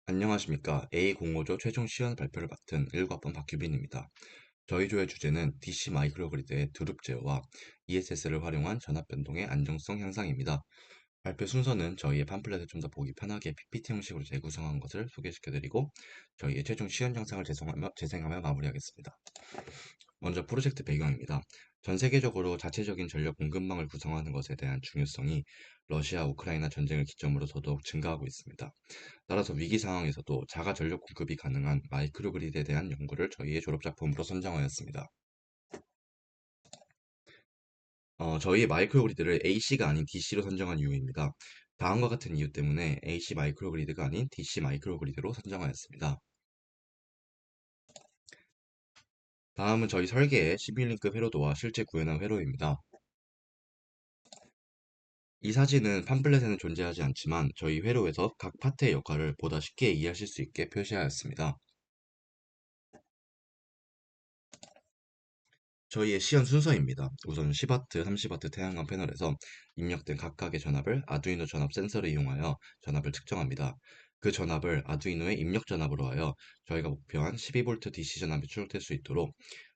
안녕하십니까. A05조 최종 시연 발표를 맡은 1학번 박규빈입니다. 저희 조의 주제는 DC 마이크로그리드의 드룹 제어와 ESS를 활용한 전압 변동의 안정성 향상입니다. 발표 순서는 저희의 팜플렛을 좀 더 보기 편하게 PPT 형식으로 재구성한 것을 소개시켜드리고 저희의 최종 시연 영상을 재생하며 마무리하겠습니다. 먼저 프로젝트 배경입니다. 전 세계적으로 자체적인 전력 공급망을 구성하는 것에 대한 중요성이 러시아 우크라이나 전쟁을 기점으로 더더욱 증가하고 있습니다. 따라서 위기 상황에서도 자가 전력 공급이 가능한 마이크로그리드에 대한 연구를 저희의 졸업작품으로 선정하였습니다. 저희의 마이크로그리드를 AC가 아닌 DC로 선정한 이유입니다. 다음과 같은 이유 때문에 AC 마이크로그리드가 아닌 DC 마이크로그리드로 선정하였습니다. 다음은 저희 설계의 시뮬링크 회로도와 실제 구현한 회로입니다. 이 사진은 팜플렛에는 존재하지 않지만 저희 회로에서 각 파트의 역할을 보다 쉽게 이해하실 수 있게 표시하였습니다. 저희의 시연 순서입니다. 우선 10W, 30W 태양광 패널에서 입력된 각각의 전압을 아두이노 전압 센서를 이용하여 전압을 측정합니다. 그 전압을 아두이노의 입력 전압으로 하여 저희가 목표한 12V DC 전압이 출력될 수 있도록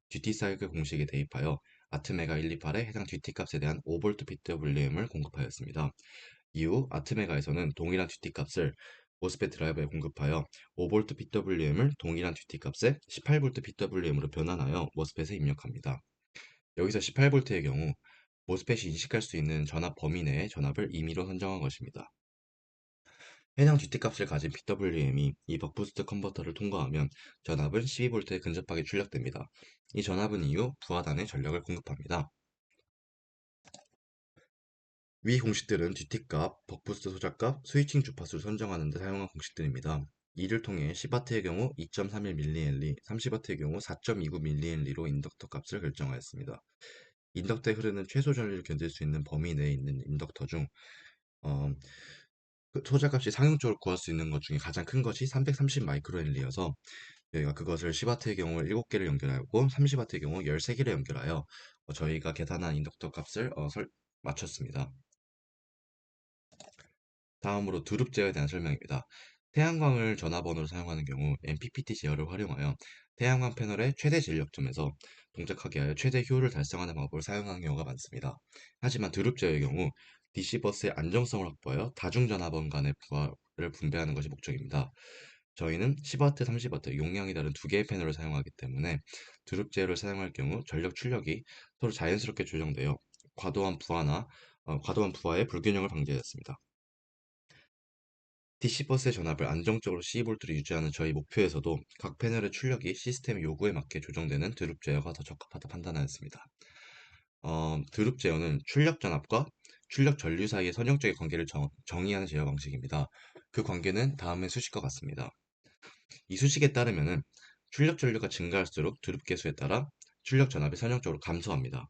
듀티 사이클 공식에 대입하여 아트메가 128의 해당 듀티 값에 대한 5V PWM을 공급하였습니다. 이후 아트메가에서는 동일한 듀티 값을 모스펫 드라이버에 공급하여 5V PWM을 동일한 듀티 값의 18V PWM으로 변환하여 모스펫에 입력합니다. 여기서 18V의 경우 모스펫이 인식할 수 있는 전압 범위 내의 전압을 임의로 선정한 것입니다. 해당 듀티값을 가진 PWM이 이 버크부스트 컨버터를 통과하면 전압은 12V에 근접하게 출력됩니다. 이 전압은 이후 부하단에 전력을 공급합니다. 위 공식들은 듀티값, 버크부스트 소자값, 스위칭 주파수를 선정하는 데 사용한 공식들입니다. 이를 통해 10W의 경우 2.31mH, 30W의 경우 4.29mH로 인덕터 값을 결정하였습니다. 인덕터에 흐르는 최소 전류를 견딜 수 있는 범위 내에 있는 인덕터 중 어, 그 소자값이 상용적으로 구할 수 있는 것 중에 가장 큰 것이 330 마이크로헬리여서 저희가 그것을 10W의 경우 7개를 연결하고 30W의 경우 13개를 연결하여 저희가 계산한 인덕터 값을 맞췄습니다. 다음으로 드룹 제어에 대한 설명입니다. 태양광을 전화번호로 사용하는 경우 MPPT 제어를 활용하여 태양광 패널의 최대 진력점에서 동작하게 하여 최대 효율을 달성하는 방법을 사용하는 경우가 많습니다. 하지만 드룹 제어의 경우 DC버스의 안정성을 확보하여 다중전압원 간의 부하를 분배하는 것이 목적입니다. 저희는 10W, 30W 용량이 다른 두 개의 패널을 사용하기 때문에 드룹 제어를 사용할 경우 전력 출력이 서로 자연스럽게 조정되어 과도한 부하의 불균형을 방지하였습니다. DC버스의 전압을 안정적으로 12V를 유지하는 저희 목표에서도 각 패널의 출력이 시스템 요구에 맞게 조정되는 드룹 제어가 더 적합하다 판단하였습니다. 드룹 제어는 출력 전압과 출력 전류 사이의 선형적인 관계를 정의하는 제어 방식입니다. 그 관계는 다음의 수식과 같습니다. 이 수식에 따르면 출력 전류가 증가할수록 드룹 계수에 따라 출력 전압이 선형적으로 감소합니다.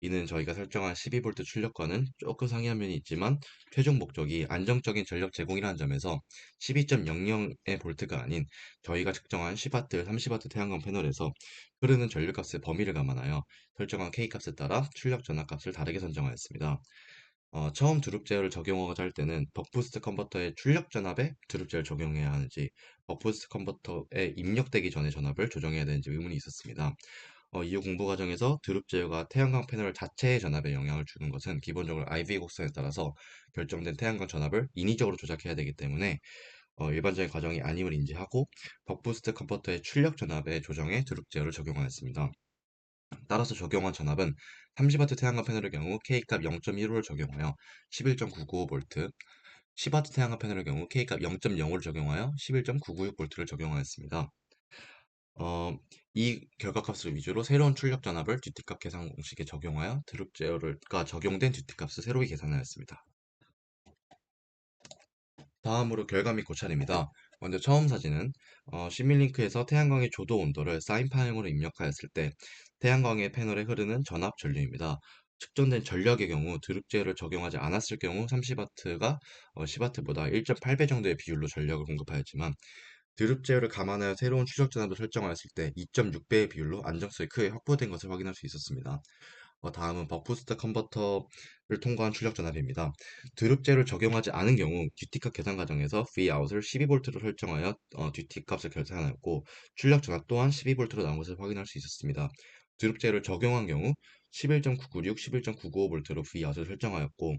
이는 저희가 설정한 12V 출력과는 조금 상이한 면이 있지만 최종 목적이 안정적인 전력 제공이라는 점에서 12.00의 볼트가 아닌 저희가 측정한 10W, 30W 태양광 패널에서 흐르는 전류값의 범위를 감안하여 설정한 K값에 따라 출력 전압값을 다르게 선정하였습니다. 처음 드룹 제어를 적용하고자 할 때는 버크부스트 컨버터의 출력 전압에 드룹 제어를 적용해야 하는지 버크부스트 컨버터에 입력되기 전에 전압을 조정해야 되는지 의문이 있었습니다. 이후 공부 과정에서 드룹 제어가 태양광 패널 자체의 전압에 영향을 주는 것은 기본적으로 IV 곡선에 따라서 결정된 태양광 전압을 인위적으로 조작해야 되기 때문에 일반적인 과정이 아님을 인지하고 버크부스트 컨버터의 출력 전압의 조정에 드룹 제어를 적용하였습니다. 따라서 적용한 전압은 30W 태양광 패널의 경우 K값 0.15를 적용하여 11.995V, 10W 태양광 패널의 경우 K값 0.05를 적용하여 11.996V를 적용하였습니다. 이 결과값을 위주로 새로운 출력 전압을 듀티값 계산 공식에 적용하여 드롭 제어가 적용된 듀티값을 새로이 계산하였습니다. 다음으로 결과 및 고찰입니다. 먼저 처음 사진은 시뮬링크에서 태양광의 조도 온도를 사인 파형으로 입력하였을 때 태양광의 패널에 흐르는 전압 전류입니다. 측정된 전력의 경우 드룹 제어를 적용하지 않았을 경우 30W가 10W보다 1.8배 정도의 비율로 전력을 공급하였지만 드룹 제어를 감안하여 새로운 추적 전압을 설정하였을 때 2.6배의 비율로 안정성이 크게 확보된 것을 확인할 수 있었습니다. 다음은 버크부스트 컨버터를 통과한 출력 전압입니다. 드롭제를 적용하지 않은 경우 듀티값 계산 과정에서 Vout을 12V로 설정하여 듀티 값을 계산하였고 출력 전압 또한 12V로 나온 것을 확인할 수 있었습니다. 드롭제를 적용한 경우 11.996, 11.995V로 Vout을 설정하였고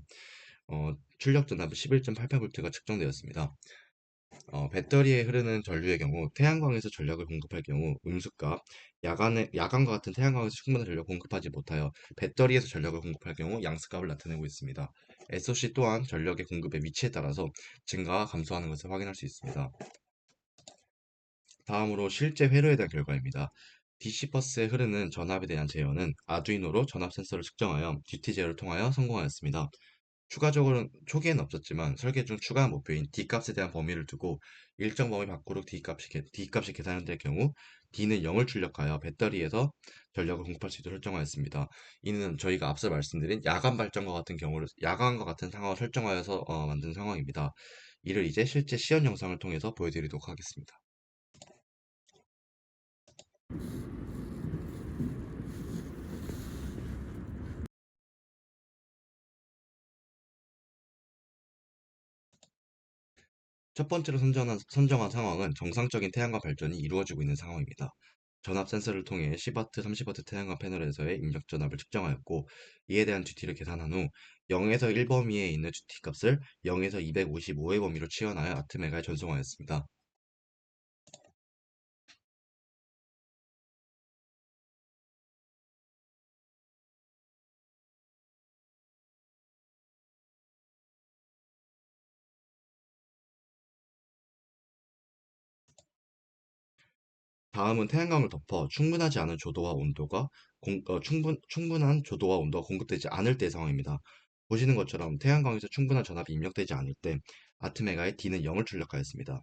출력 전압은 11.88V가 측정되었습니다. 배터리에 흐르는 전류의 경우 태양광에서 전력을 공급할 경우 음수값, 야간과 같은 태양광에서 충분한 전력을 공급하지 못하여 배터리에서 전력을 공급할 경우 양수값을 나타내고 있습니다. SOC 또한 전력의 공급의 위치에 따라서 증가와 감소하는 것을 확인할 수 있습니다. 다음으로 실제 회로에 대한 결과입니다. DC버스에 흐르는 전압에 대한 제어는 아두이노로 전압 센서를 측정하여 듀티 제어를 통하여 성공하였습니다. 추가적으로는 초기에는 없었지만 설계 중 추가한 목표인 D값에 대한 범위를 두고 일정 범위 밖으로 D값이 계산될 경우 D는 0을 출력하여 배터리에서 전력을 공급할 수 있도록 설정하였습니다. 이는 저희가 앞서 말씀드린 야간과 같은 상황을 설정하여서 만든 상황입니다. 이를 이제 실제 시연 영상을 통해서 보여드리도록 하겠습니다. 첫 번째로 선정한 상황은 정상적인 태양광 발전이 이루어지고 있는 상황입니다. 전압 센서를 통해 10W, 30W 태양광 패널에서의 입력 전압을 측정하였고 이에 대한 듀티를 계산한 후 0에서 1 범위에 있는 듀티 값을 0에서 255의 범위로 치환하여 아트메가에 전송하였습니다. 다음은 태양광을 덮어 충분한 조도와 온도가 공급되지 않을 때의 상황입니다. 보시는 것처럼 태양광에서 충분한 전압이 입력되지 않을 때 아트메가의 D는 0을 출력하였습니다.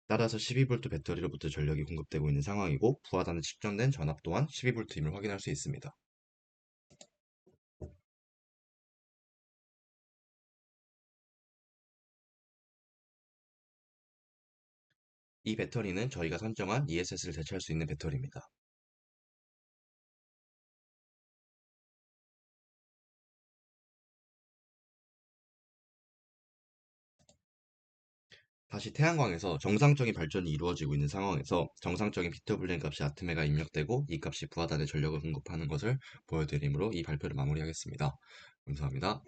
따라서 12V 배터리로부터 전력이 공급되고 있는 상황이고 부하단에 측정된 전압 또한 12V임을 확인할 수 있습니다. 이 배터리는 저희가 선정한 ESS를 대체할 수 있는 배터리입니다. 다시 태양광에서 정상적인 발전이 이루어지고 있는 상황에서 정상적인 피터블렌 값이 아트메가 입력되고 이 값이 부하단에 전력을 공급하는 것을 보여드리므로 이 발표를 마무리하겠습니다. 감사합니다.